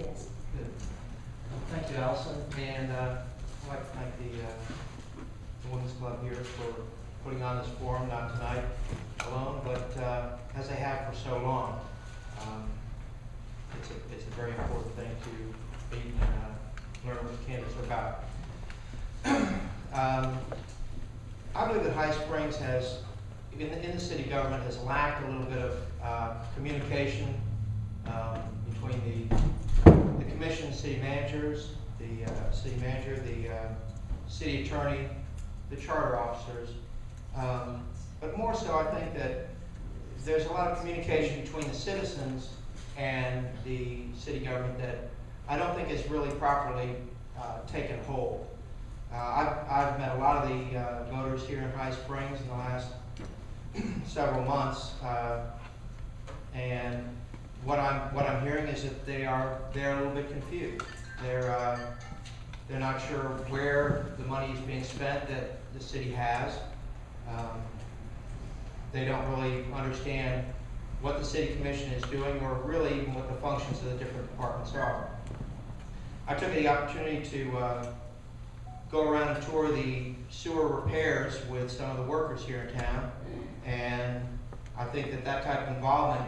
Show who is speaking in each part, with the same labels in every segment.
Speaker 1: Yes.
Speaker 2: Good. Well, thank you, Allison, and I'd like to thank the Women's Club here for putting on this forum, not tonight alone, but as they have for so long. It's a very important thing to meet and learn what candidates are about. I believe that High Springs has, in the city government, has lacked a little bit of communication between the commission, city managers, the city manager, the city attorney, the charter officers. But more so, I think that there's a lot of communication between the citizens and the city government that I don't think is really properly taken hold. I've met a lot of the voters here in High Springs in the last several months, and what I'm hearing is that they're a little bit confused. They're not sure where the money is being spent that the city has. They don't really understand what the city commission is doing, or really even what the functions of the different departments are. I took the opportunity to go around and tour the sewer repairs with some of the workers here in town, and I think that type of involvement,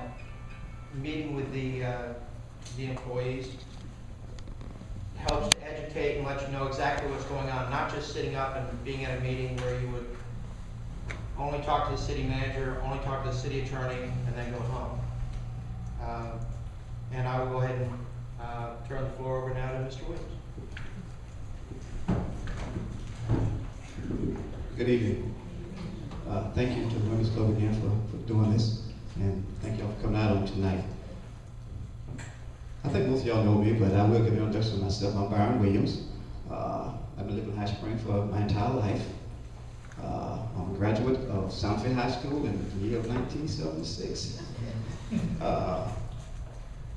Speaker 2: meeting with the employees, helps to educate and let you know exactly what's going on, not just sitting up and being at a meeting where you would only talk to the city manager, only talk to the city attorney, and then go home. And I will go ahead and turn the floor over now to Mr. Williams.
Speaker 3: Good evening. Thank you to the Women's Club again for doing this, and thank y'all for coming out on tonight. I think most of y'all know me, but I will give an introduction to myself. I'm Byran Williams. I've been living in High Springs for my entire life. I'm a graduate of Soundfit High School in the year of 1976.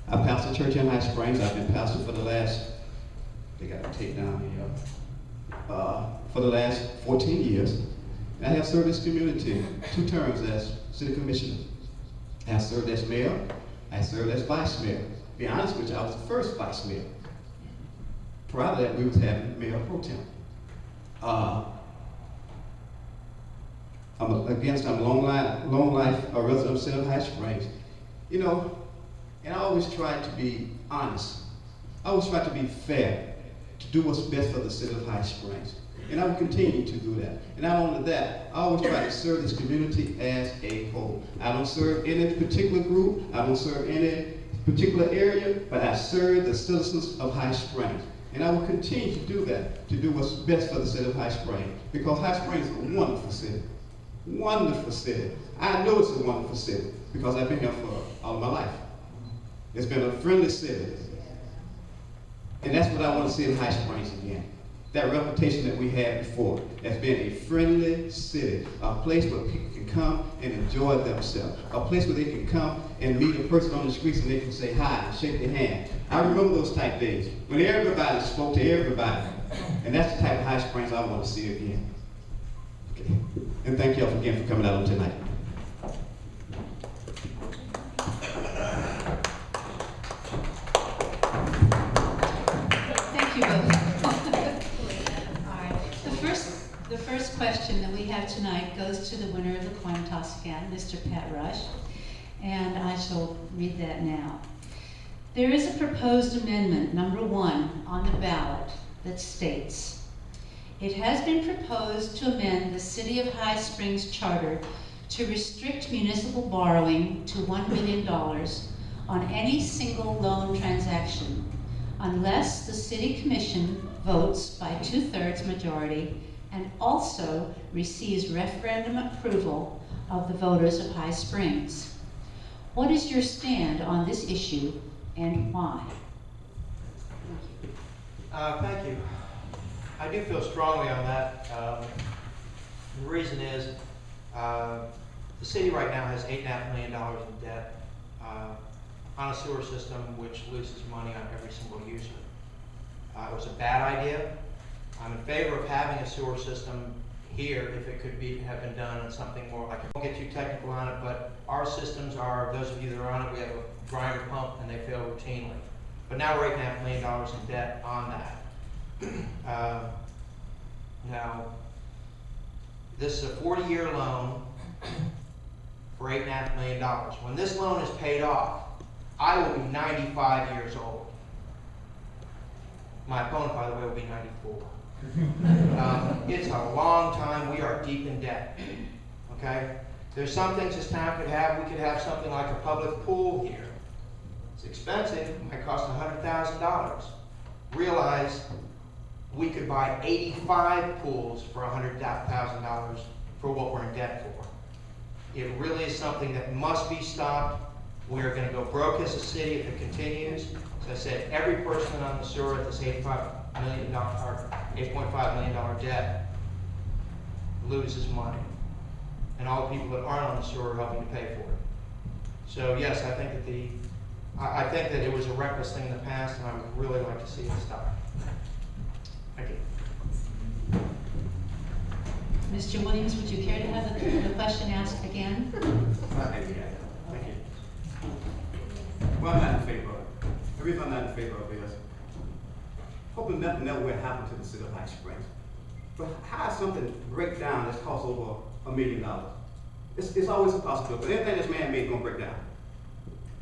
Speaker 3: I pastored church in High Springs. I've been pastor for the last, they got to take down here, for the last 14 years. And I have served this community 2 terms as city commissioner. I have served as mayor. I served as vice mayor. To be honest with you, I was the first vice mayor. Prior to that, we was having mayor pro tem. I'm a long life resident of City of High Springs. You know, and I always try to be honest. I always try to be fair, to do what's best for the City of High Springs. And I will continue to do that. And not only that, I always try to serve this community as a whole. I don't serve any particular group, I don't serve any particular area, but I serve the citizens of High Springs. And I will continue to do that, to do what's best for the City of High Springs. Because High Springs is a wonderful city. Wonderful city. I know it's a wonderful city because I've been here for all my life. It's been a friendly city. And that's what I want to see in High Springs again. That reputation that we had before as being a friendly city, a place where people can come and enjoy themselves, a place where they can come and meet a person on the streets and they can say hi and shake their hand. I remember those type days when everybody spoke to everybody. And that's the type of High Springs I want to see again. Okay. And thank y'all again for coming out on tonight.
Speaker 1: Thank you both. All right. The first question that we have tonight goes to the winner of the coin toss again, Mr. Pat Rush, and I shall read that now. There is a proposed amendment, number 1, on the ballot that states, it has been proposed to amend the City of High Springs Charter to restrict municipal borrowing to $1 million on any single loan transaction, unless the City Commission votes by 2/3 majority and also receives referendum approval of the voters of High Springs. What is your stand on this issue and why?
Speaker 2: Thank you. I do feel strongly on that. The reason is the city right now has $8.5 million in debt on a sewer system which loses money on every single user. It was a bad idea. I'm in favor of having a sewer system here if it could have been done on something more like, I won't get too technical on it, but our systems are, those of you that are on it, we have a grinder pump and they fail routinely. But now we're $8.5 million in debt on that. Now, this is a 40-year loan for $8.5 million. When this loan is paid off, I will be 95 years old. My opponent, by the way, will be 94. It's a long time. We are deep in debt. Okay? There's some things this town could have. We could have something like a public pool here. It's expensive. It might cost $100,000. Realize we could buy 85 pools for $100,000 for what we're in debt for. It really is something that must be stopped. We are going to go broke as a city if it continues. As I said, every person on the sewer at this $8.5 million debt loses money. And all the people that aren't on the sewer are helping to pay for it. So yes, I think that it was a reckless thing in the past, and I would really like to see it stop. Thank you.
Speaker 1: Mr. Williams, would you care to have the question asked again?
Speaker 3: Thank you. Well, I'm not in favor of it. The reason I'm not in favor of it is hoping nothing ever will happen to the city of High Springs. But how does something break down that's cost over $1 million? It's always a possibility. But anything that's man-made is going to break down.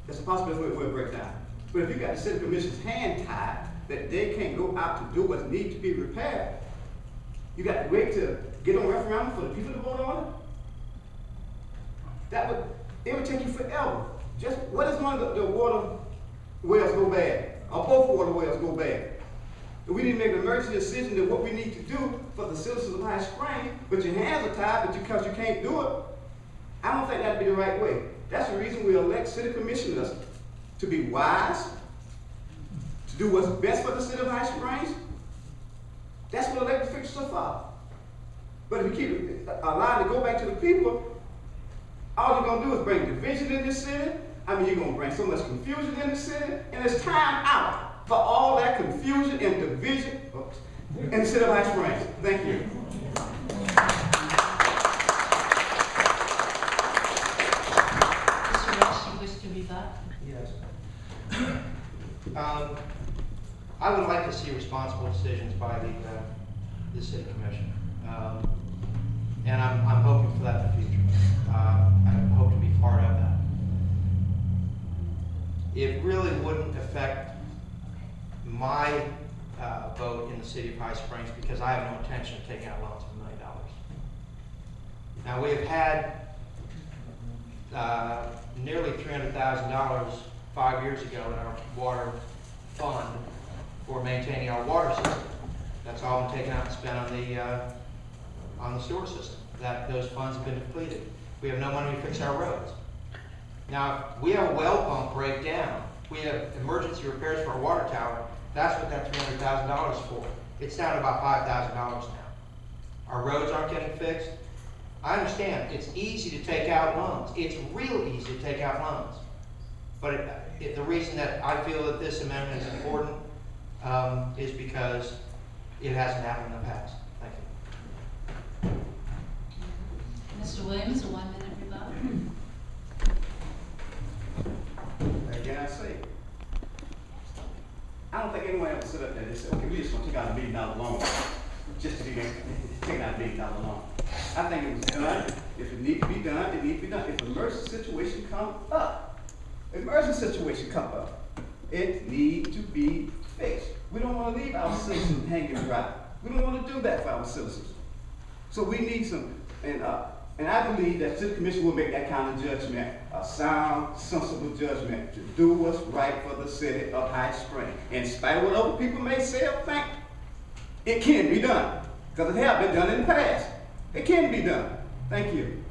Speaker 3: It's a possibility it will break down. But if you got the city commission's hand tied that they can't go out to do what needs to be repaired, you got to wait to get on referendum for the people to vote on it? It would take you forever. Just what is one of the water wells go bad? Or both water wells go bad? And we need to make an emergency decision to what we need to do for the citizens of High Springs, but your hands are tied because you can't do it. I don't think that'd be the right way. That's the reason we elect city commissioners, to be wise, to do what's best for the city of High Springs. That's what elected officials are for. But if you keep allowing it to go back to the people, all you're going to do is bring division in this city. I mean, you're going to bring so much confusion in the city, and it's time out for all that confusion and division in the city of High Springs. Thank you.
Speaker 1: Mr. Rush, you wish to rebut?
Speaker 2: Yes. I would like to see responsible decisions by the city commission. And I'm hoping for that in the future. I hope to be part of that. It really wouldn't affect my vote in the city of High Springs because I have no intention of taking out loans of $1 million. Now we have had nearly $300,000 5 years ago in our water fund for maintaining our water system. That's all been taken out and spent on the sewer system. Those funds have been depleted. We have no money to fix our roads. Now, if we have a well pump break down, we have emergency repairs for our water tower, that's what that $300,000 is for. It's down to about $5,000 now. Our roads aren't getting fixed. I understand, it's easy to take out loans. It's real easy to take out loans. But the reason that I feel that this amendment is important is because it hasn't happened in the past. Thank you.
Speaker 1: Mr. Williams, a 1-minute rebuttal.
Speaker 3: Again, I say, I don't think anyone ever stood up there and said, okay, we just going to take out $1 million loan just to be taking out $1 million loan. I think it was done. If it needs to be done, it needs to be done. If an emergency situation comes up, it needs to be fixed. We don't want to leave our citizens hanging dry. We don't want to do that for our citizens. So we need some, and I believe that city commission will make that kind of judgment, a sound, sensible judgment to do what's right for the city of High Springs. In spite of what other people may say or think, it can be done, because it has been done in the past. It can be done. Thank you.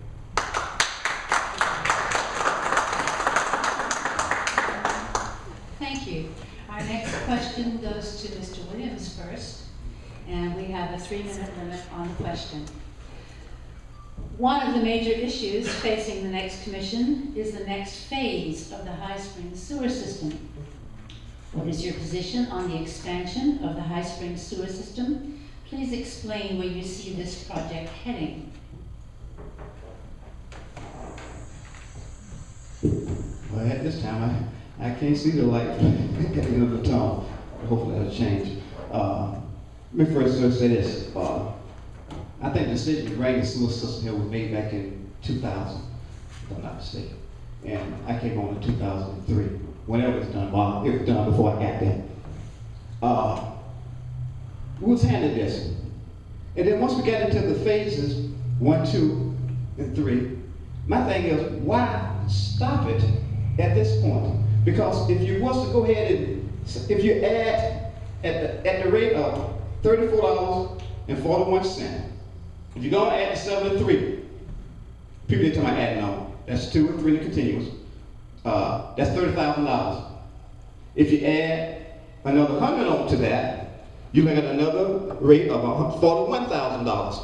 Speaker 1: Thank you. Our next question goes to Mr. Williams first, and we have a 3-minute limit on the question. One of the major issues facing the next commission is the next phase of the High Springs sewer system. What is your position on the expansion of the High Springs sewer system? Please explain where you see this project heading.
Speaker 3: Well, at this time, I can't see the light at the end of the tunnel. Hopefully that'll change. Let me first say this. I think the decision to bring the sewer system here was made back in 2000, if I'm not mistaken. And I came on in 2003. Whenever it was done, well, it was done before I got there. We was handed this. And then once we got into the phases, 1, 2, and 3, my thing is, why stop it at this point? Because if you was to go ahead and, if you add at the rate of $34.41, if you don't add the 7 and 3, people are talking about adding on. That's 2 and 3 in the continuous. That's $30,000. If you add another 100 on to that, you look at another rate of $41,000.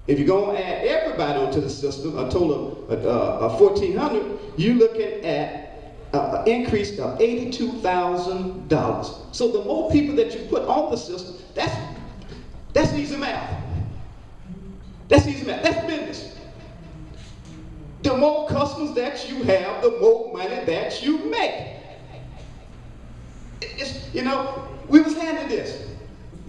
Speaker 3: If you're going to add everybody onto the system, a total of 1,400, you're looking at an increase of $82,000. So the more people that you put on the system, that's easy math. That's easy math. That's business. The more customers that you have, the more money that you make. You know, we was handed this.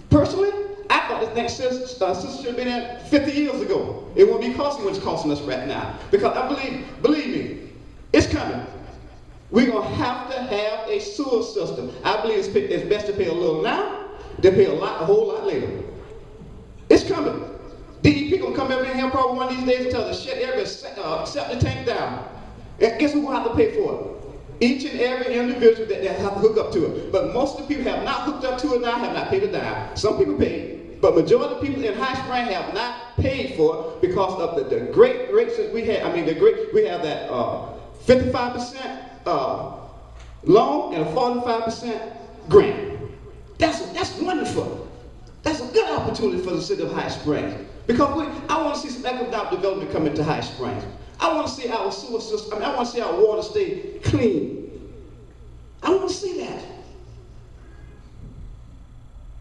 Speaker 3: Personally, I thought this thing system should have been in 50 years ago. It won't be costing what it's costing us right now. Because I believe me, it's coming. We're going to have a sewer system. I believe it's best to pay a little now than pay a whole lot later. It's coming. DEP going to come over here probably one of these days and tell us to shut every septic tank down. And guess who will have to pay for it? Each and every individual that have to hook up to it. But most of the people have not hooked up to it now, have not paid a dime. Some people paid, but majority of the people in High Spring have not paid for it because of the great rates that we have. I mean, we have that 55% loan and a 45% grant. That's wonderful. That's a good opportunity for the city of High Springs. Because I want to see some economic development come into High Springs. I want to see our sewer system, I want to see our water stay clean. I want to see that.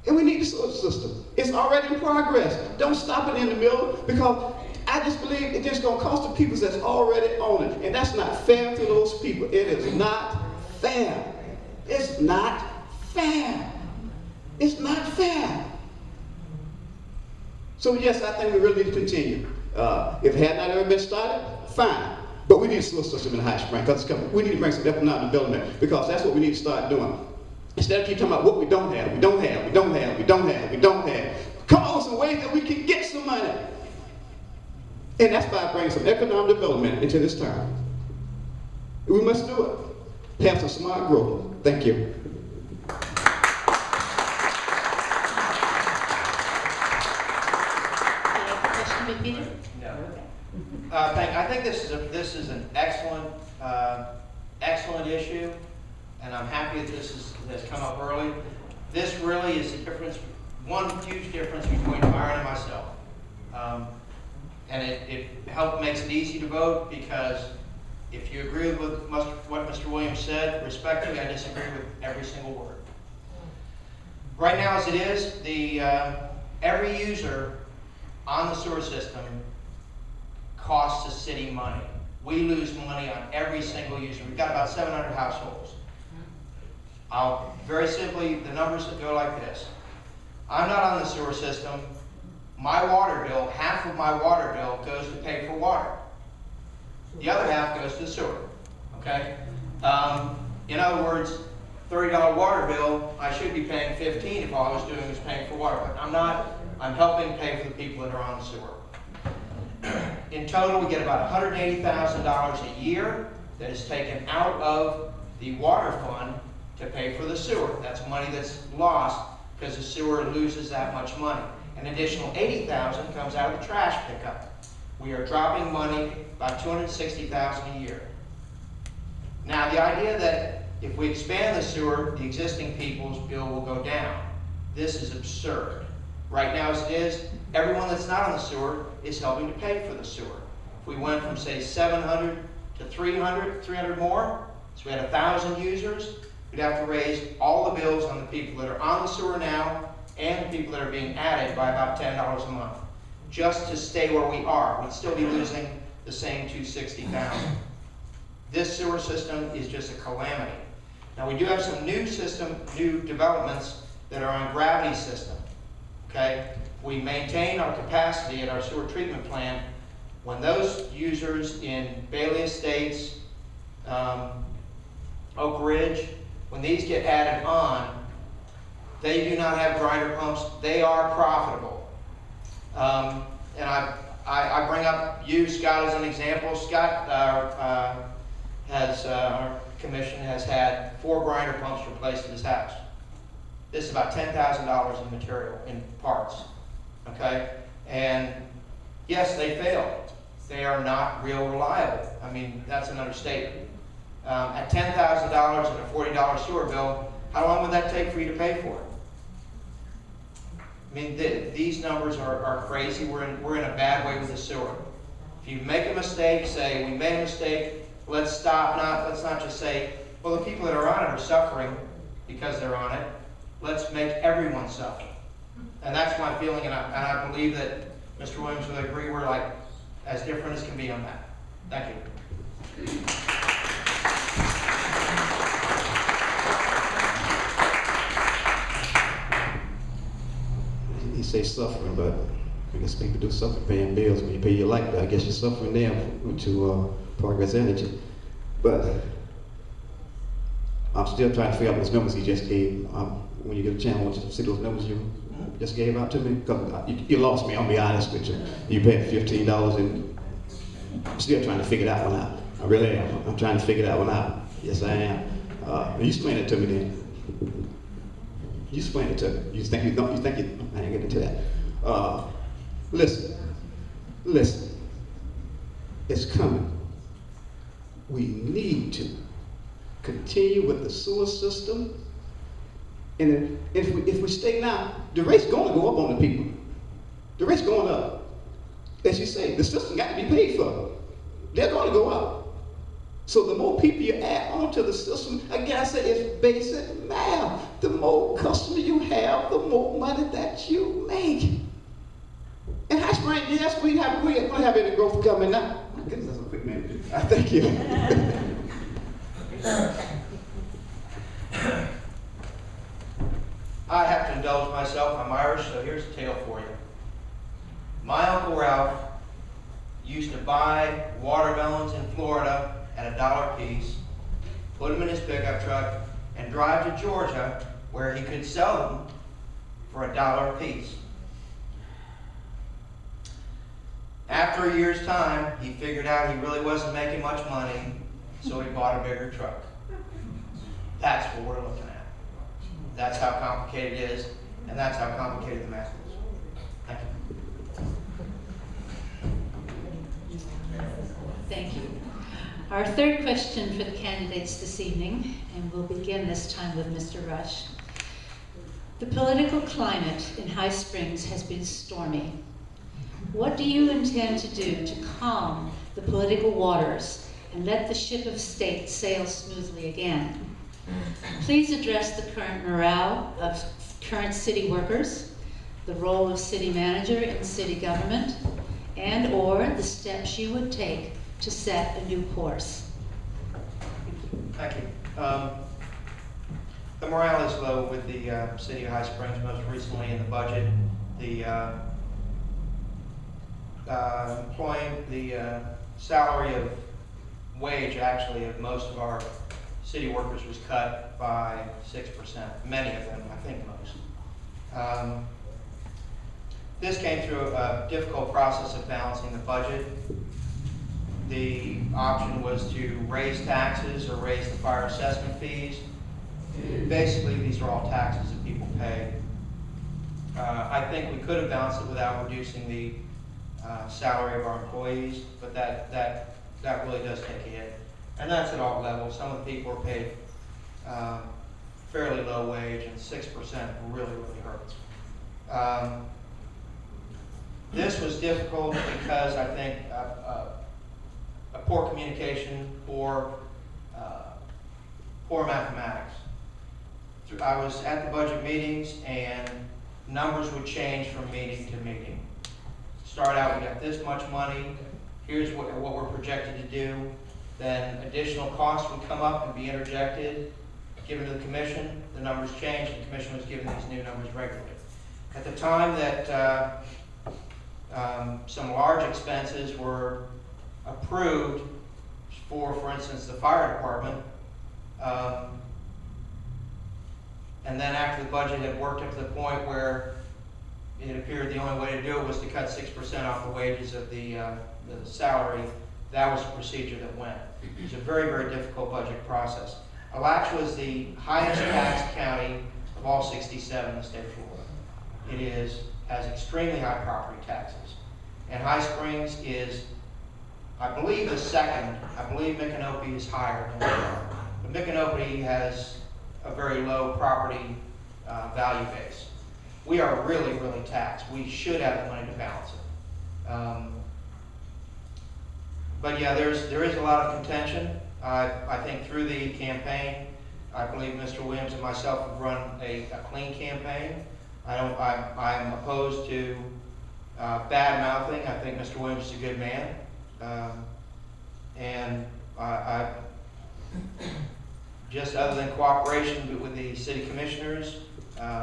Speaker 3: And we need the sewer system. It's already in progress. Don't stop it in the middle, because I just believe it's just going to cost the people that's already on it. And that's not fair to those people. It is not fair. It's not fair. It's not fair. So yes, I think we really need to continue. If it had not ever been started, fine. But we need a sewer system in High Spring, because it's coming. We need to bring some economic development, because that's what we need to start doing. Instead of keep talking about what we don't have, we don't have, we don't have, we don't have, we don't have. Come on with some ways that we can get some money. And that's by bringing some economic development into this town. We must do it. Have some smart growth. Thank you.
Speaker 1: Peter?
Speaker 2: No. I think this is an excellent issue, and I'm happy that this has come up early. This really is the difference, one huge difference between Byron and myself, and it makes it easy to vote, because if you agree with what Mr. Williams said, respectfully, I disagree with every single word. Right now, as it is, every user on the sewer system costs the city money. We lose money on every single user. We've got about 700 households. Very simply, the numbers that go like this. I'm not on the sewer system. My water bill, half of my water bill goes to pay for water. The other half goes to the sewer, okay? In other words, $30 water bill, I should be paying $15 if all I was doing was paying for water. But I'm not. I'm helping pay for the people that are on the sewer. In total, we get about $180,000 a year that is taken out of the water fund to pay for the sewer. That's money that's lost because the sewer loses that much money. An additional $80,000 comes out of the trash pickup. We are dropping money about $260,000 a year. Now, the idea that if we expand the sewer, the existing people's bill will go down. This is absurd. Right now, as it is, everyone that's not on the sewer is helping to pay for the sewer. If we went from, say, 700 to 300 more, so we had 1,000 users, we'd have to raise all the bills on the people that are on the sewer now and the people that are being added by about $10 a month. Just to stay where we are, we'd still be losing the same $260,000. This sewer system is just a calamity. Now, we do have some new developments that are on gravity system, okay? We maintain our capacity at our sewer treatment plant. When those users in Bailey Estates, Oak Ridge, when these get added on, they do not have grinder pumps. They are profitable. And I bring up you, Scott, as an example. Scott our commission has had 4 grinder pumps replaced at his house. This is about $10,000 in material, in parts, okay? And yes, they fail. They are not real reliable. I mean, that's an understatement. At $10,000 and a $40 sewer bill, how long would that take for you to pay for it? I mean, these numbers are crazy. We're in a bad way with the sewer. If you make a mistake, say, we made a mistake, let's stop. Let's not just say, well, the people that are on it are suffering because they're on it. Let's make everyone suffer. And that's my feeling, and I believe that Mr. Williams would agree we're like as different as can be on that. Thank you.
Speaker 3: You say suffering, but I guess people do suffer paying bills. When you pay your light bill, I guess you're suffering there to Progress Energy. But I'm still trying to figure out those numbers he just gave. When you get a chance, I want you to see those numbers you just gave out to me. Because you lost me, I'll be honest with you. You paid $15 and I'm still trying to figure that one out. I really am. I'm trying to figure that one out. Yes, I am. You explain it to me then. You explain it to me. You think you I ain't getting into that. Listen. It's coming. We need to continue with the sewer system. And if we stay now, the rate's going to go up on the people. The rate's going up. As you say, the system got to be paid for. They're going to go up. So the more people you add onto the system, again I say it's basic math. The more customer you have, the more money that you make. And High Spring, yes, we don't have any growth coming now. My goodness, that's a quick minute. Thank you.
Speaker 2: I have to indulge myself. I'm Irish, so here's a tale for you. My Uncle Ralph used to buy watermelons in Florida at $1 a piece, put them in his pickup truck, and drive to Georgia where he could sell them for $1 a piece. After a year's time, he figured out he really wasn't making much money, so he bought a bigger truck. That's what we're looking at. That's how complicated it is, and that's how complicated the math is. Thank you.
Speaker 1: Thank you. Our third question for the candidates this evening, and we'll begin this time with Mr. Rush. The political climate in High Springs has been stormy. What do you intend to do to calm the political waters and let the ship of state sail smoothly again? Please address the current morale of current city workers, the role of city manager in city government, and/or the steps you would take to set a new course.
Speaker 2: Thank you. The morale is low with the City of High Springs. Most recently in the budget, the salary of wage actually of most of our city workers was cut by 6%. Many of them, I think most. This came through a difficult process of balancing the budget. The option was to raise taxes or raise the fire assessment fees. Basically, these are all taxes that people pay. I think we could have balanced it without reducing the salary of our employees, but that really does take a hit. And that's at all levels. Some of the people are paid fairly low wage, and 6% really hurts. This was difficult because I think a poor communication, poor mathematics. I was at the budget meetings, and numbers would change from meeting to meeting. Start out, we got this much money, here's what we're projected to do, then additional costs would come up and be interjected, given to the commission. The numbers changed, and the commission was given these new numbers regularly. At the time that some large expenses were approved for instance, the fire department, and then after the budget had worked up to the point where it appeared the only way to do it was to cut 6% off the wages of the salary, that was the procedure that went. It was a very, very difficult budget process. Alachua is the highest taxed county of all 67 in the state of Florida. Has extremely high property taxes. And High Springs is, I believe, the second. I believe Micanopy is higher than we are. But Micanopy has a very low property value base. We are really, really taxed. We should have the money to balance it. But yeah, there is a lot of contention. I think through the campaign, I believe Mr. Williams and myself have run a clean campaign. I'm opposed to bad mouthing. I think Mr. Williams is a good man. And I just other than cooperation with the city commissioners,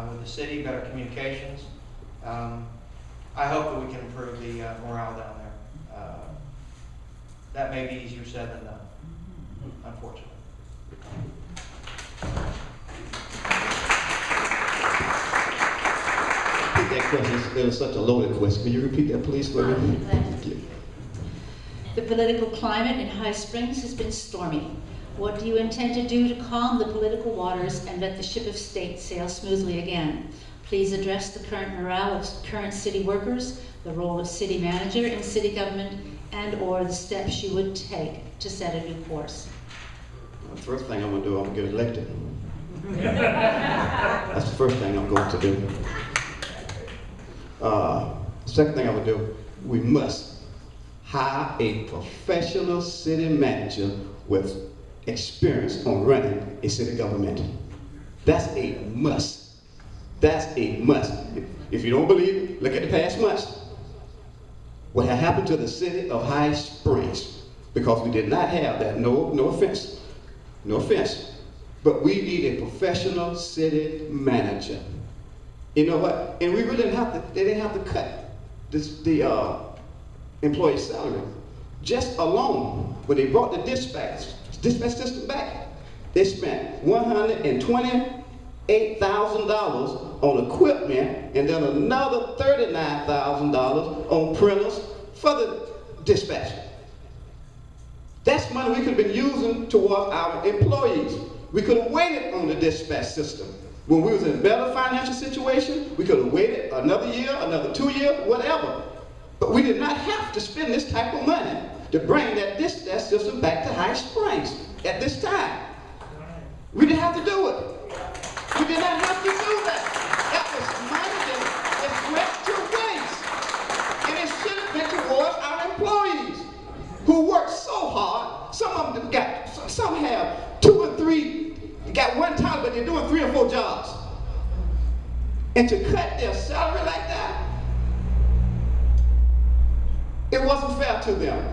Speaker 2: with the city, better communications, I hope that we can improve the morale down there. That may be easier said than done, unfortunately.
Speaker 3: That question, it was such a loaded question. Can you repeat that, please, for me? Thank you.
Speaker 1: The political climate in High Springs has been stormy. What do you intend to do to calm the political waters and let the ship of state sail smoothly again? Please address the current morale of current city workers, the role of city manager in city government, and/or the steps you would take to set a new course.
Speaker 3: Well, the first thing I'm going to do, I'm going to get elected. That's the first thing I'm going to do. Second thing I'm going to do, we must hire a professional city manager with experience on running a city government. That's a must. That's a must. If you don't believe it, look at the past months. What had happened to the city of High Springs, because we did not have that, no offense, but we need a professional city manager. You know what? And we really didn't have to, they didn't have to cut the employee salary. Just alone, when they brought the dispatch system back, they spent $128,000 on equipment and then another $39,000 on printers for the dispatch. That's money we could have been using towards our employees. We could have waited on the dispatch system. When we was in a better financial situation, we could have waited another year, another 2 years, whatever. But we did not have to spend this type of money to bring that dispatch system back to High Springs at this time. We didn't have to do it. We did not have to do that. That was money that went to waste. And it should have been towards our employees who worked so hard. Some of them some have 2 or 3, got one title, but they're doing 3 or 4 jobs. And to cut their salary like that, it wasn't fair to them.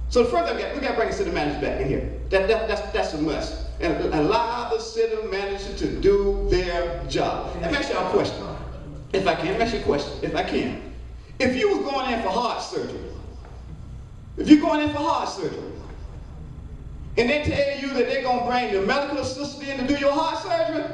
Speaker 3: So the first thing we got to bring the city manager back in here. That's a must. And allow the city manager to do their job. Let me ask you a question. If I can, let me ask you a question. If I can. If you was going in for heart surgery, and they tell you that they're going to bring the medical assistant in to do your heart surgery,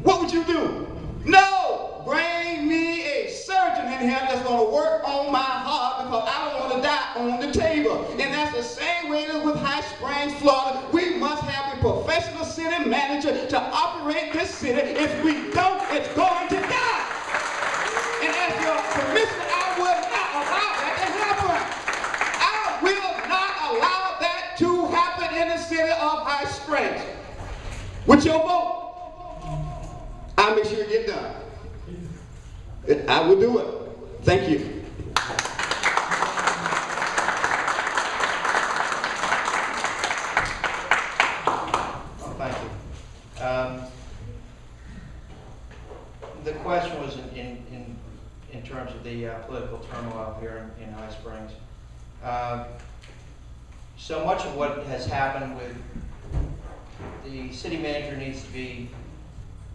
Speaker 3: what would you do? No! Bring me a surgeon in here that's going to work on my heart because I don't want to die on the table. And that's the same way it is with High Springs, Florida. We must have a professional city manager to operate this city. If we don't, it's going to die. And as your commissioner, I will not allow that to happen. I will not allow that to happen in the city of High Springs. With your vote, I'll make sure it gets done. I will do it. Thank you.
Speaker 2: Well, thank you. The question was in terms of the political turmoil here in High Springs. so much of what has happened with the city manager needs to be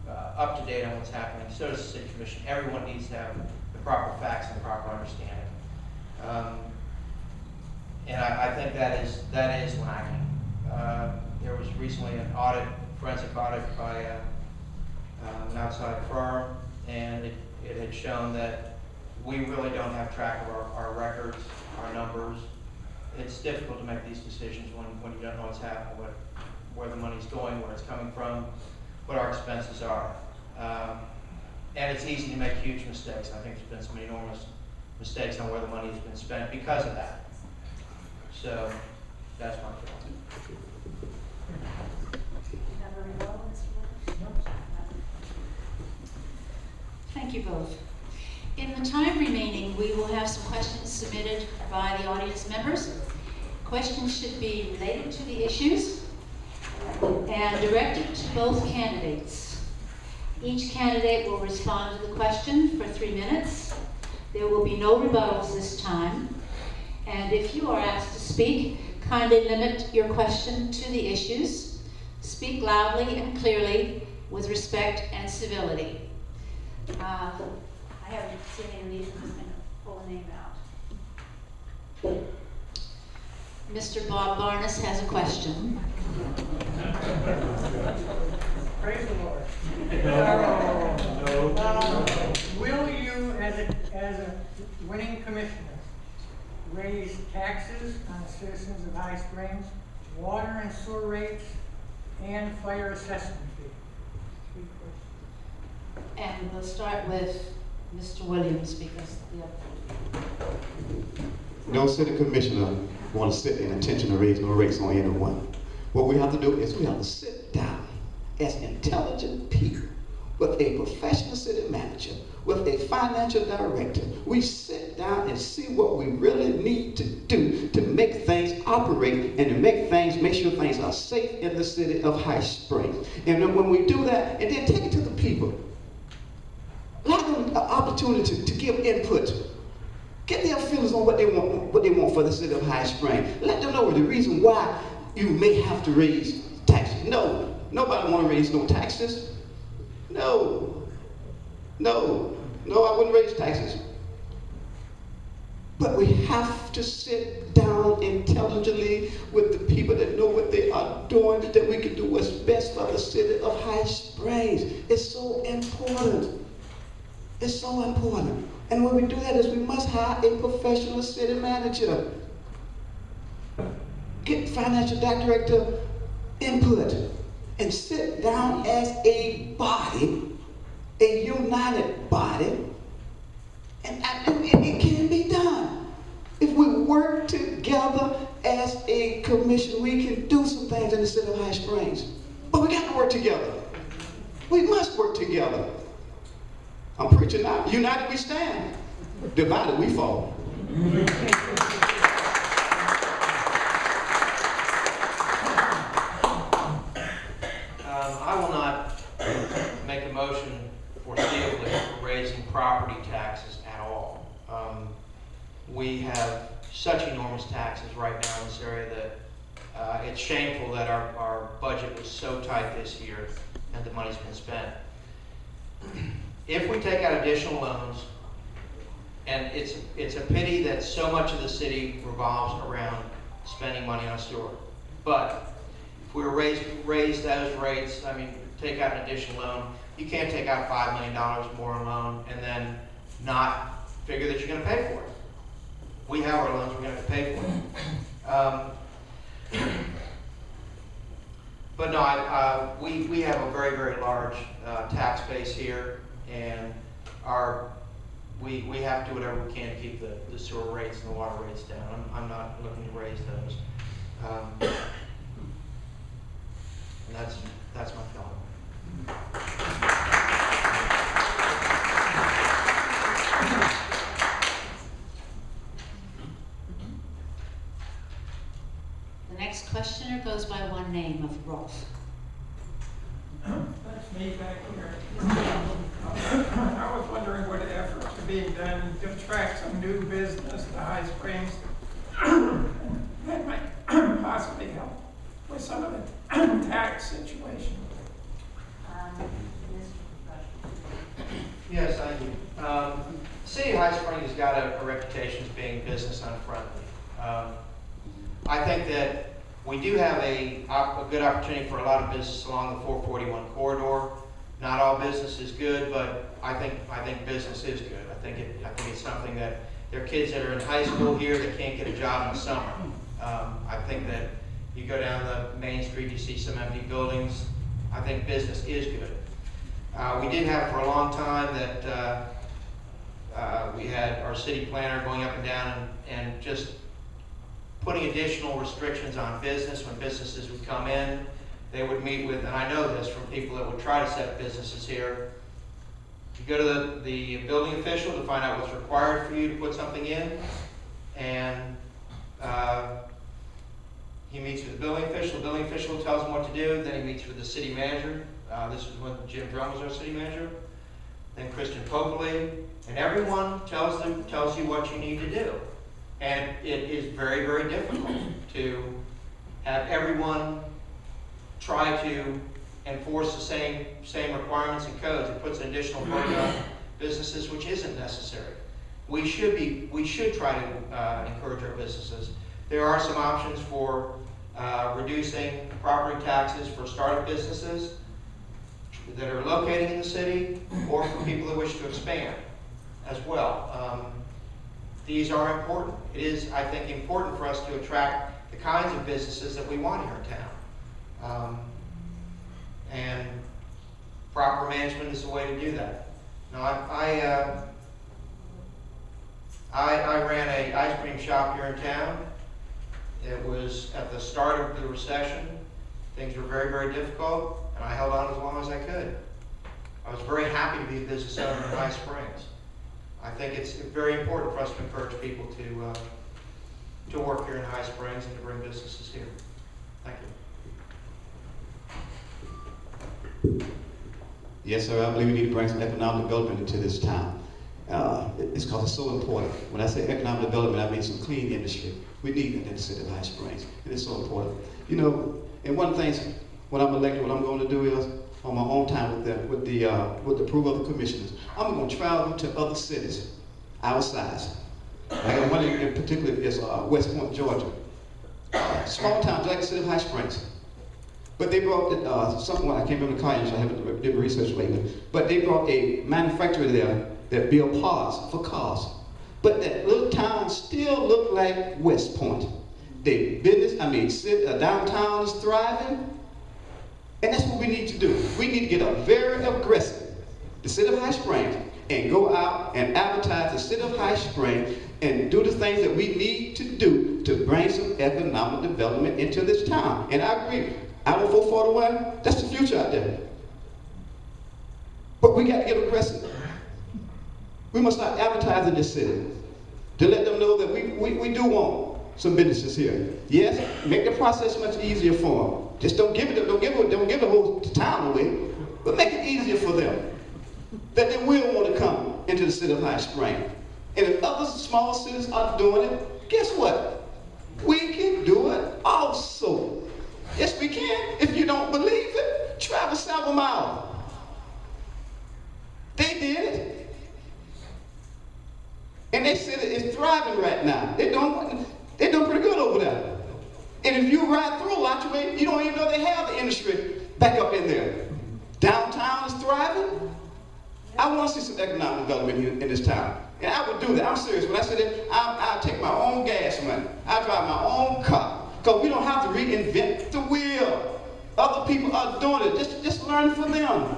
Speaker 2: up to date on what's happening. So does the city commission. Everyone needs to have the proper facts and the proper understanding. And I think that is lacking. There was recently an audit, forensic audit by an outside firm, and it had shown that we really don't have track of our records, our numbers. It's difficult to make these decisions when you don't know what's happening, where the money's going, where it's coming from, what our expenses are. And it's easy to make huge mistakes. I think there's been some enormous mistakes on where the money has been spent because of that. So that's my feeling.
Speaker 1: Thank you both. In the time remaining, we will have some questions submitted by the audience members. Questions should be related to the issues and directed to both candidates. Each candidate will respond to the question for 3 minutes. There will be no rebuttals this time. And if you are asked to speak, kindly limit your question to the issues. Speak loudly and clearly with respect and civility. I haven't seen any of these. I'm just going to pull a name out. Mr. Bob Barnes has a question.
Speaker 4: Praise the Lord. Will you, as a winning commissioner, raise taxes on the citizens of High Springs, water and sewer rates, and fire assessment fee? 3 questions.
Speaker 1: And we'll start with Mr. Williams because the
Speaker 3: No city commissioner want to sit in attention to raise no rates on anyone. What we have to do is we have to sit down as intelligent people with a professional city manager, with a financial director. We sit down and see what we really need to do to make things operate and to make sure things are safe in the city of High Springs. And then when we do that, and then take it to the people, allow them an opportunity to give input. Get their feelings on what they want for the city of High Springs. Let them know the reason why you may have to raise taxes. No, nobody want to raise no taxes. No, I wouldn't raise taxes. But we have to sit down intelligently with the people that know what they are doing, that we can do what's best for the city of High Springs. It's so important. It's so important. And when we do that is we must hire a professional city manager. Get financial director input and sit down as a body, a united body, and it can be done. If we work together as a commission, we can do some things in the city of High Springs. But we got to work together. We must work together. I'm preaching now. United we stand. Divided we fall.
Speaker 2: I will not make a motion foreseeably for raising property taxes at all. We have such enormous taxes right now in this area that it's shameful that our budget was so tight this year and the money's been spent. If we take out additional loans, and it's a pity that so much of the city revolves around spending money on sewer, but if we were raise those rates, I mean, take out an additional loan, you can't take out $5 million more in loan and then not figure that you're going to pay for it. We have our loans, we're going to pay for it. But no, we have a very, very large tax base here, and we have to do whatever we can to keep the sewer rates and the water rates down. I'm not looking to raise those. And that's my feeling.
Speaker 1: The next questioner goes by one name of Rolf.
Speaker 5: That's me back here. I was wondering what efforts are being done to attract some new business to High Springs. possibly help with some of the tax situation.
Speaker 2: Yes, thank you. City of High Springs has got a reputation as being business unfriendly. I think that we do have a good opportunity for a lot of business along the 441 corridor. Not all business is good, but I think business is good. I think it's something that there are kids that are in high school here that can't get a job in the summer. I think that you go down the main street, you see some empty buildings. I think business is good. We did have for a long time that we had our city planner going up and down and just putting additional restrictions on business. When businesses would come in, they would meet with, and I know this from people that would try to set up businesses here, you go to the building official to find out what's required for you to put something in, and he meets with the building official tells him what to do, then he meets with the city manager. This was when Jim Drum was our city manager. Then Christian Popoli, and everyone tells you what you need to do. And it is very, very difficult to have everyone try to enforce the same requirements and codes. It puts an additional burden on businesses which isn't necessary. We should try to encourage our businesses. There are some options for reducing property taxes for startup businesses that are located in the city, or for people that wish to expand as well. These are important. It is, I think, important for us to attract the kinds of businesses that we want here in town. And proper management is the way to do that. Now, I ran an ice cream shop here in town. It was at the start of the recession. Things were very, very difficult, and I held on as long as I could. I was very happy to be a business owner in High Springs. I think it's very important for us to encourage people to work here in High Springs and to bring businesses here. Thank you.
Speaker 3: Yes, sir, I believe we need to bring some economic development into this town. It's because it's so important. When I say economic development, I mean some clean industry. We need it in the city of High Springs, and it's so important. You know, and one thing, when I'm elected, what I'm going to do is, on my own time with the approval of the commissioners, I'm going to travel to other cities our size. Like one in particular is West Point, Georgia. Small town, like the city of High Springs. But they brought something, I can't remember the car industry, I haven't did research lately, but they brought a manufacturer there that built parts for cars. But that little town still looked like West Point. The business, downtown is thriving. And that's what we need to do. We need to get up very aggressive, the city of High Springs, and go out and advertise the city of High Springs and do the things that we need to do to bring some economic development into this town. And I agree, I want 441, that's the future out there. But we got to get aggressive. We must start advertising this city to let them know that we do want some businesses here. Yes, make the process much easier for them. Just don't give the whole town away, but make it easier for them. That they will want to come into the city of High Springs. And if other small cities are doing it, guess what? We can do it also. Yes, we can. If you don't believe it, travel several miles. They did it. And they said it's thriving right now. They're doing pretty good over there. And if you ride through a lot way, you don't even know they have the industry back up in there. Downtown is thriving. I want to see some economic development here in this town. And I would do that. I'm serious. When I say that, I'll take my own gas money. I'll drive my own car. Because we don't have to reinvent the wheel. Other people are doing it. Just learn from them.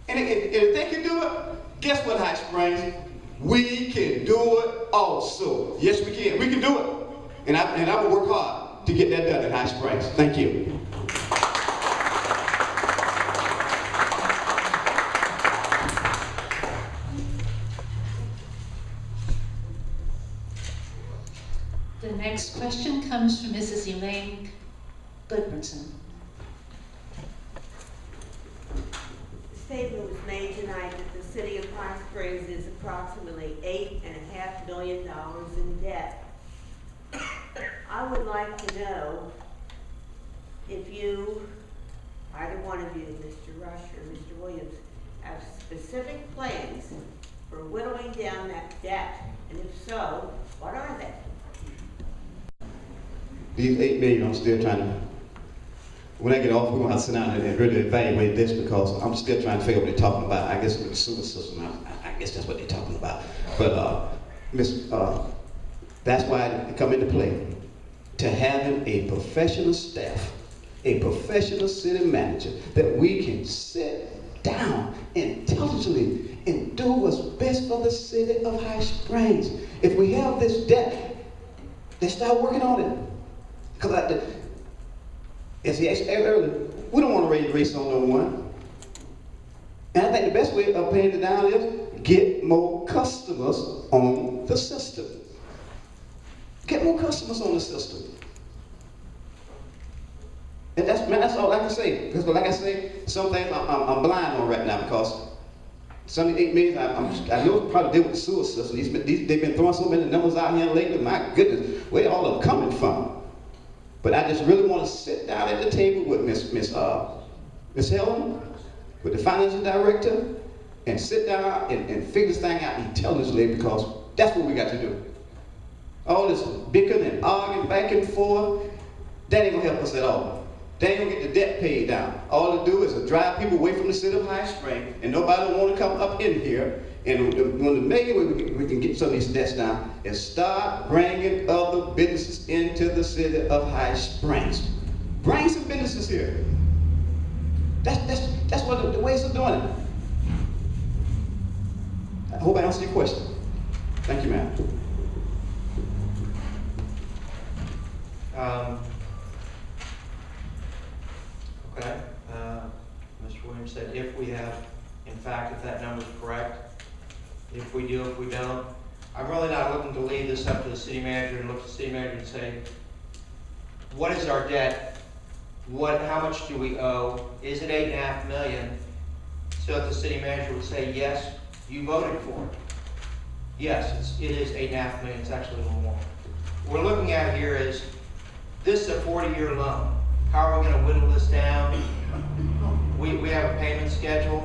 Speaker 3: And if they can do it, guess what, High Springs? We can do it also. Yes, we can. We can do it. And I will work hard to get that done in High Springs. Thank you.
Speaker 1: The next question comes from Mrs. Elaine Goodmanson.
Speaker 6: The statement was made tonight that the city of High Springs is approximately $8.5 million in debt. I would like to know if you, either one of you, Mr. Rush or Mr. Williams, have specific plans for whittling down that debt, and if so, what are they?
Speaker 3: These 8 million, I'm still trying to, when I get off, we're gonna have to sit down and really evaluate this because I'm still trying to figure out what they're talking about. I guess with the sewer system, I guess that's what they're talking about. But, that's why it come into play. To having a professional staff, a professional city manager, that we can sit down intelligently and do what's best for the city of High Springs. If we have this debt, they start working on it. Because as he asked earlier, we don't want to raise rates on no one. And I think the best way of paying it down is get more customers on the system. Get more customers on the system. And that's all I can say. Because like I say, some things I'm blind on right now because some of the 8 million, I know it's probably deal with the sewer system. They've been throwing so many numbers out here lately. My goodness, where all of them coming from? But I just really want to sit down at the table with Miss Helen, with the financial director, and sit down and figure this thing out intelligently because that's what we got to do. All this bickering and arguing back and forth, that ain't gonna help us at all. They ain't gonna get the debt paid down. All to do is to drive people away from the city of High Springs, and nobody will want to come up in here. And one of the main ways we can get some of these debts down is start bringing other businesses into the city of High Springs. Bring some businesses here. That's what the ways of doing it. I hope I answered your question. Thank you, ma'am.
Speaker 2: Okay. Mr. Williams said if we have, in fact, if that number is correct. If we do, if we don't. I'm really not looking to leave this up to the city manager and look to the city manager and say, what is our debt? How much do we owe? Is it 8.5 million? So if the city manager would say, yes, you voted for it. Yes, it is 8.5 million. It's actually a little more. What we're looking at here is, this is a 40-year loan. How are we going to whittle this down? We have a payment schedule,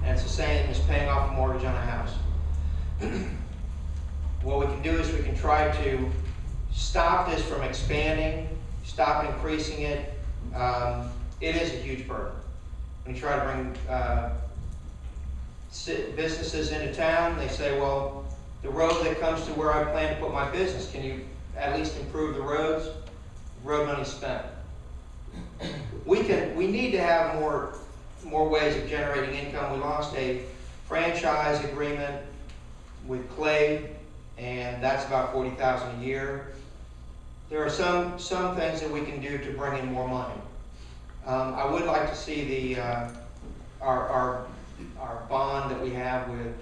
Speaker 2: and it's the same as paying off a mortgage on a house. What we can do is we can try to stop this from expanding, stop increasing it. It is a huge burden. When you try to bring businesses into town, they say, well, the road that comes to where I plan to put my business, can you at least improve the roads? Road money spent. We need to have more ways of generating income. We lost a franchise agreement with Clay, and that's about $40,000 a year. There are some things that we can do to bring in more money. I would like to see our bond that we have with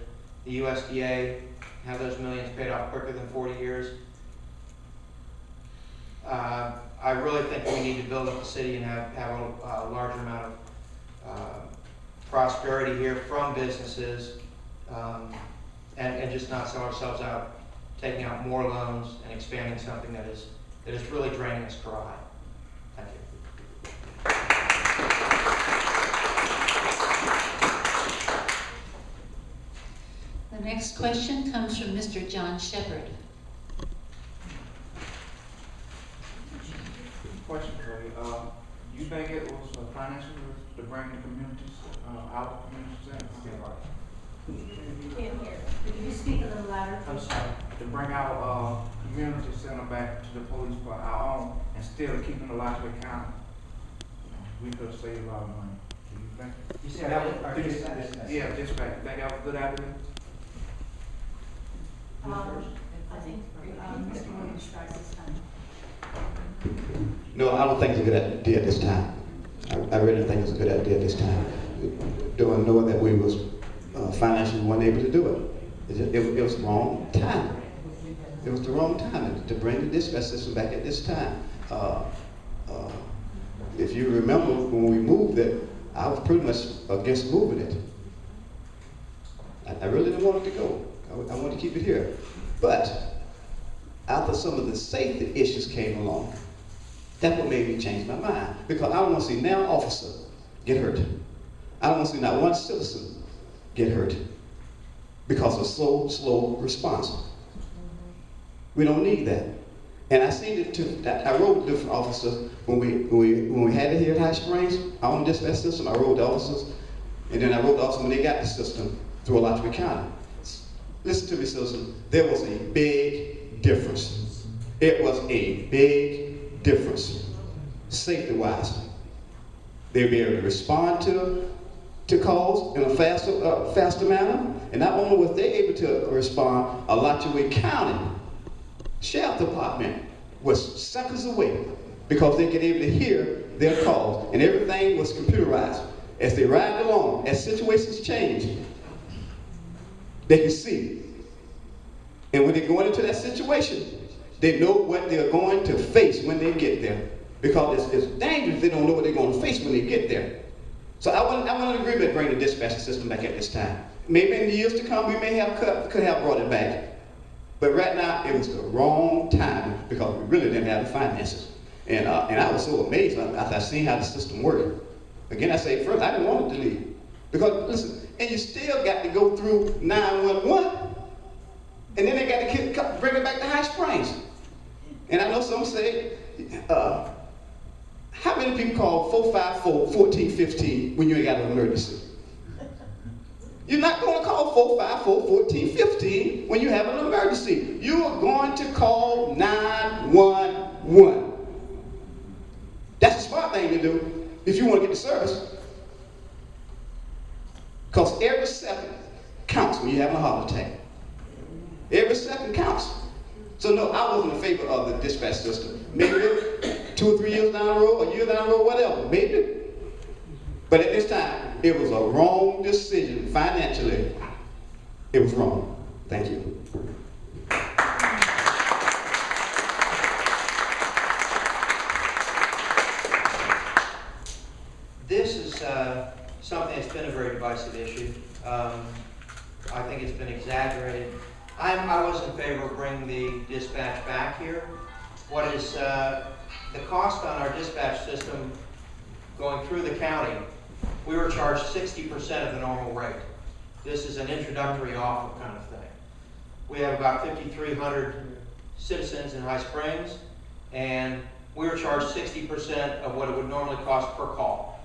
Speaker 2: the USDA, have those millions paid off quicker than 40 years. I really think we need to build up the city and have a larger amount of prosperity here from businesses, and just not sell ourselves out, taking out more loans and expanding something that is really draining us dry. Thank you.
Speaker 1: The next question comes from Mr. John Shepherd.
Speaker 7: Question for you. You think it was financial to bring the communities, our communities in?
Speaker 1: Can't hear. Could you speak a little louder?
Speaker 7: I'm sorry. To bring our community center back to the police for our own and still keeping the Lottery County. We could have saved a lot of money. Do you think?
Speaker 2: You said that was
Speaker 7: Yeah, dispatch. You think that was a good idea?
Speaker 1: I think Mr. Williams starts this time.
Speaker 3: No, I don't think it's a good idea this time. I really think it's a good idea this time. Knowing that we was financially weren't able to do it. It was the wrong time. It was the wrong time to bring the dispatch system back at this time. If you remember when we moved it, I was pretty much against moving it. I really didn't want it to go. I wanted to keep it here. But after some of the safety issues came along, that's what made me change my mind. Because I don't want to see now officer get hurt. I don't want to see not one citizen get hurt because of slow response. We don't need that. And I seen it too. I wrote with different officers when we had it here at High Springs, our own dispatch system. I wrote the officers, and then I wrote the officers when they got the system through Alachua County. Listen to me, citizen. There was a big difference. It was a big difference, safety-wise. They'd be able to respond to calls in a faster manner, and not only was they able to respond, Alachua County Sheriff Department was seconds away because they could able to hear their calls, and everything was computerized. As they ride along, as situations change, they can see. And when they go into that situation, they know what they're going to face when they get there. Because it's dangerous if they don't know what they're going to face when they get there. So I want an agreement to bring the dispatch system back at this time. Maybe in the years to come, we may have could have brought it back. But right now, it was the wrong time because we really didn't have the finances. And I was so amazed after I seen how the system worked. Again, I say first, I didn't want it to leave. Because, listen, and you still got to go through 911, and then they got to bring it back to High Springs. And I know some say, how many people call 454-1415 when you ain't got an emergency? You're not going to call 454-1415 when you have an emergency. You are going to call 911. That's a smart thing to do if you want to get the service. Because every second counts when you're having a heart attack. Every second counts. So no, I wasn't in favor of the dispatch system. Maybe 2 or 3 years down the road, a year down the road, whatever, maybe. But at this time, it was a wrong decision financially. It was wrong. Thank you.
Speaker 2: This is something that's been a very divisive issue. I think it's been exaggerated. I was in favor of bringing the dispatch back here. What is the cost on our dispatch system going through the county? We were charged 60% of the normal rate. This is an introductory offer kind of thing. We have about 5,300 citizens in High Springs, and we were charged 60% of what it would normally cost per call.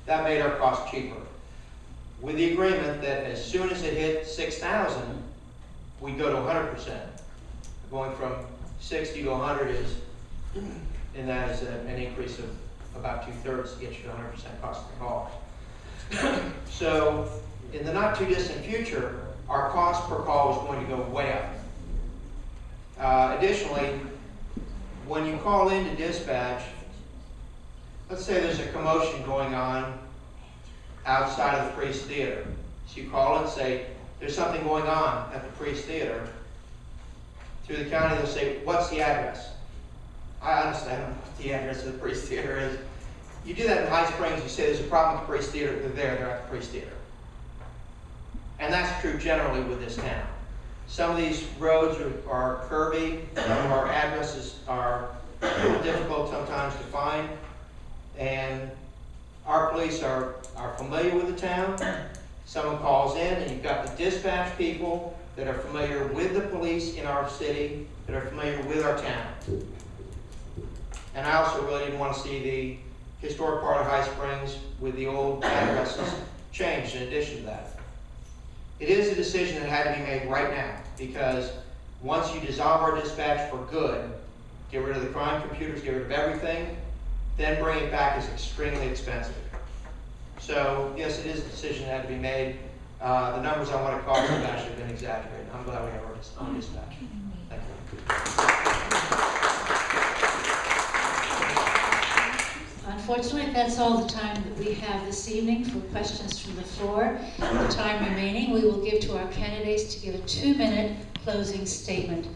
Speaker 2: That made our cost cheaper. With the agreement that as soon as it hit 6,000, we go to 100%. Going from 60 to 100 is, and that is an increase of about 2/3 to get you to 100% cost per call. So in the not too distant future, our cost per call is going to go way up. Additionally, when you call into dispatch, let's say there's a commotion going on outside of the Priest Theater. So you call and say, there's something going on at the Priest Theater. Through the county, they'll say, what's the address? I honestly don't know what the address of the Priest Theater is. You do that in High Springs, you say there's a problem with the Priest Theater, they're at the Priest Theater. And that's true generally with this town. Some of these roads are curvy, some of our addresses are difficult sometimes to find, and our police are familiar with the town. Someone calls in and you've got the dispatch people that are familiar with the police in our city, that are familiar with our town. And I also really didn't want to see the historic part of High Springs with the old addresses changed in addition to that. It is a decision that had to be made right now, because once you dissolve our dispatch for good, get rid of the crime computers, get rid of everything, then bring it back is extremely expensive. So yes, it is a decision that had to be made. The numbers on what it costs have actually been exaggerated. I'm glad we have our own dispatch. Thank you.
Speaker 1: Unfortunately, that's all the time that we have this evening for questions from the floor. The time remaining, we will give to our candidates to give a 2-minute closing statement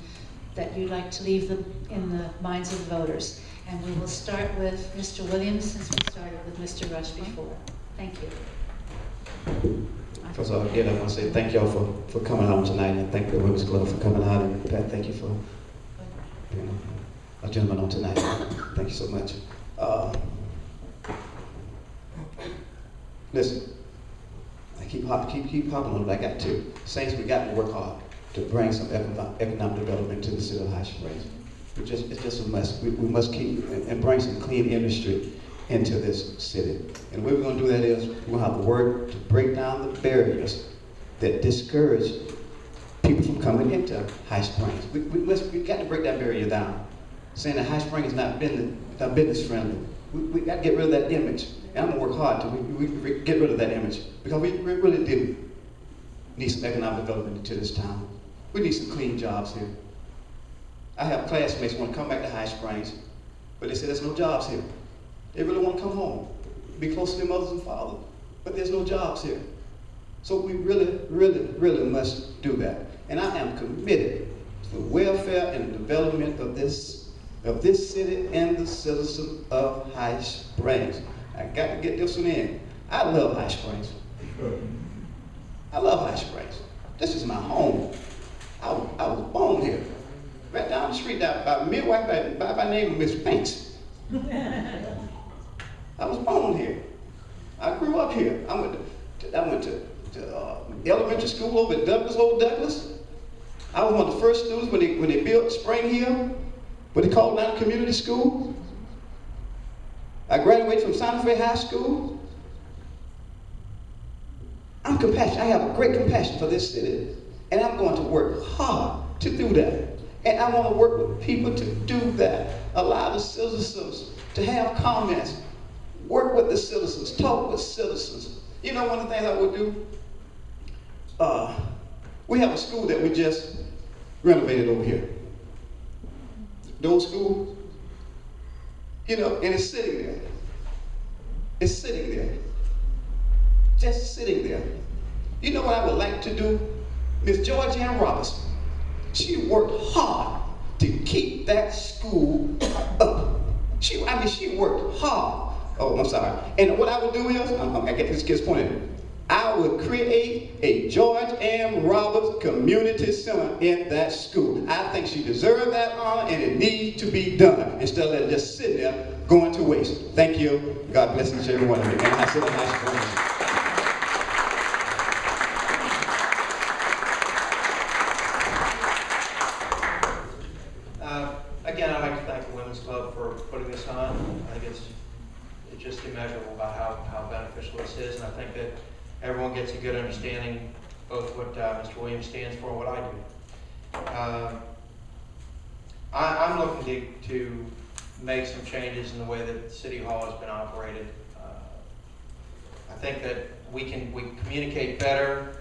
Speaker 1: that you'd like to leave them in the minds of the voters. And we will start with Mr. Williams, since we started with Mr. Rush before. Thank you.
Speaker 3: First of all, again, I want to say thank y'all for coming out tonight, and thank the Women's Club for coming out and and thank you for being a gentleman on tonight. Thank you so much. Listen, I keep hopping on what I got to. Saints, we got to work hard to bring some economic development to the city of High Springs. It's just a must. We must keep and bring some clean industry into this city. And the way we're going to do that is we're going to have to work to break down the barriers that discourage people from coming into High Springs. We got to break that barrier down. Saying that High Springs is not business friendly. We got to get rid of that image. And I'm going to work hard to get rid of that image, because we really do need some economic development into this town. We need some clean jobs here. I have classmates who want to come back to High Springs, but they say there's no jobs here. They really want to come home, be close to their mothers and fathers, but there's no jobs here. So we really must do that. And I am committed to the welfare and development of this city and the citizens of High Springs. I got to get this one in. I love High Springs. I love High Springs. This is my home. I was born here. Right down the street, by a midwife by name of Miss Banks. I was born here. I grew up here. I went to elementary school over at Old Douglas. I was one of the first students when they built Spring Hill, what they called now community school. I graduated from Santa Fe High School. I'm compassionate. I have a great compassion for this city, and I'm going to work hard to do that. And I want to work with people to do that. Allow the citizens to have comments. Work with the citizens. Talk with citizens. You know, one of the things I would do, we have a school that we just renovated over here. The old school, you know, and it's sitting there. It's sitting there. Just sitting there. You know what I would like to do? Miss Georgianne Robertson. She worked hard to keep that school up. She worked hard. Oh, I'm sorry. And what I would do is, I get this kid's point. I would create a George M. Roberts Community Center in that school. I think she deserved that honor, and it needs to be done instead of it just sitting there going to waste. Thank you. God bless each and every one of you. And I said,
Speaker 2: Again, I'd like to thank the Women's Club for putting this on. I think it's just immeasurable about how beneficial this is, and I think that everyone gets a good understanding both what Mr. Williams stands for and what I do. I'm looking to make some changes in the way that City Hall has been operated. I think that we communicate better.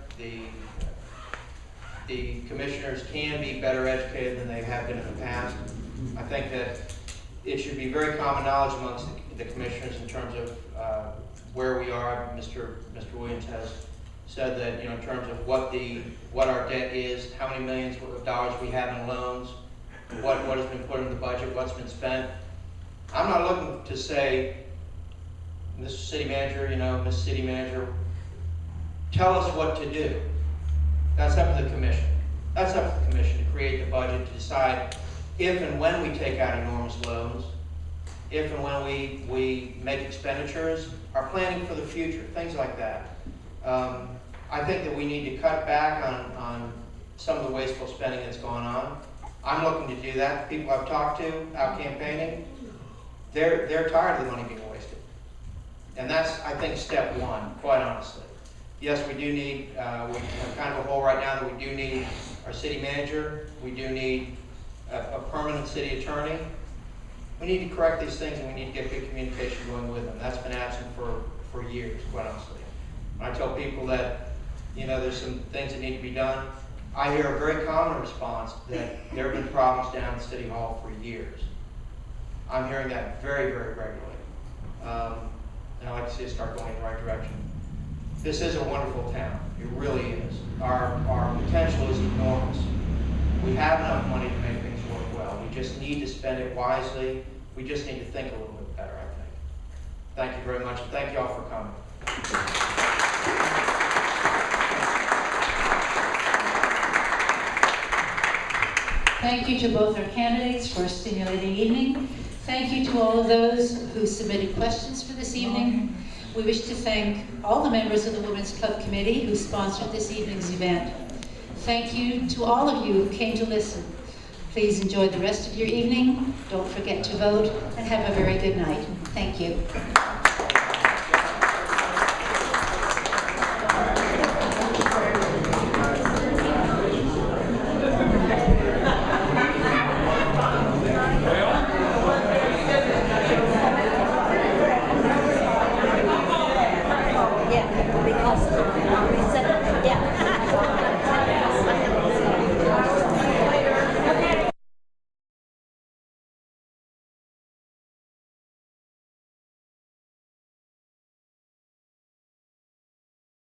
Speaker 2: The commissioners can be better educated than they have been in the past. I think that it should be very common knowledge amongst the commissioners in terms of where we are. Mr. Williams has said that, you know, in terms of what our debt is, how many millions of dollars we have in loans, what has been put in the budget, what's been spent. I'm not looking to say, Mr. City Manager, you know, Ms. City Manager, tell us what to do. That's up to the commission. That's up to the commission to create the budget, to decide if and when we take out enormous loans, if and when we make expenditures, our planning for the future, things like that. I think that we need to cut back on some of the wasteful spending that's going on. I'm looking to do that. People I've talked to out campaigning, they're tired of the money being wasted. And that's, I think, step one, quite honestly. Yes, we do need, we have kind of a hole right now that we do need our city manager. We do need a permanent city attorney. We need to correct these things, and we need to get good communication going with them. That's been absent for years, quite honestly. When I tell people that, you know, there's some things that need to be done, I hear a very common response that there have been problems down at City Hall for years. I'm hearing that very, very regularly. And I'd like to see us start going in the right direction. This is a wonderful town. It really is. Our potential is enormous. We have enough money to make things work well. We just need to spend it wisely. We just need to think a little bit better, I think. Thank you very much, and thank you all for coming.
Speaker 1: Thank you to both our candidates for a stimulating evening. Thank you to all of those who submitted questions for this evening. We wish to thank all the members of the Women's Club Committee who sponsored this evening's event. Thank you to all of you who came to listen. Please enjoy the rest of your evening. Don't forget to vote, and have a very good night. Thank you.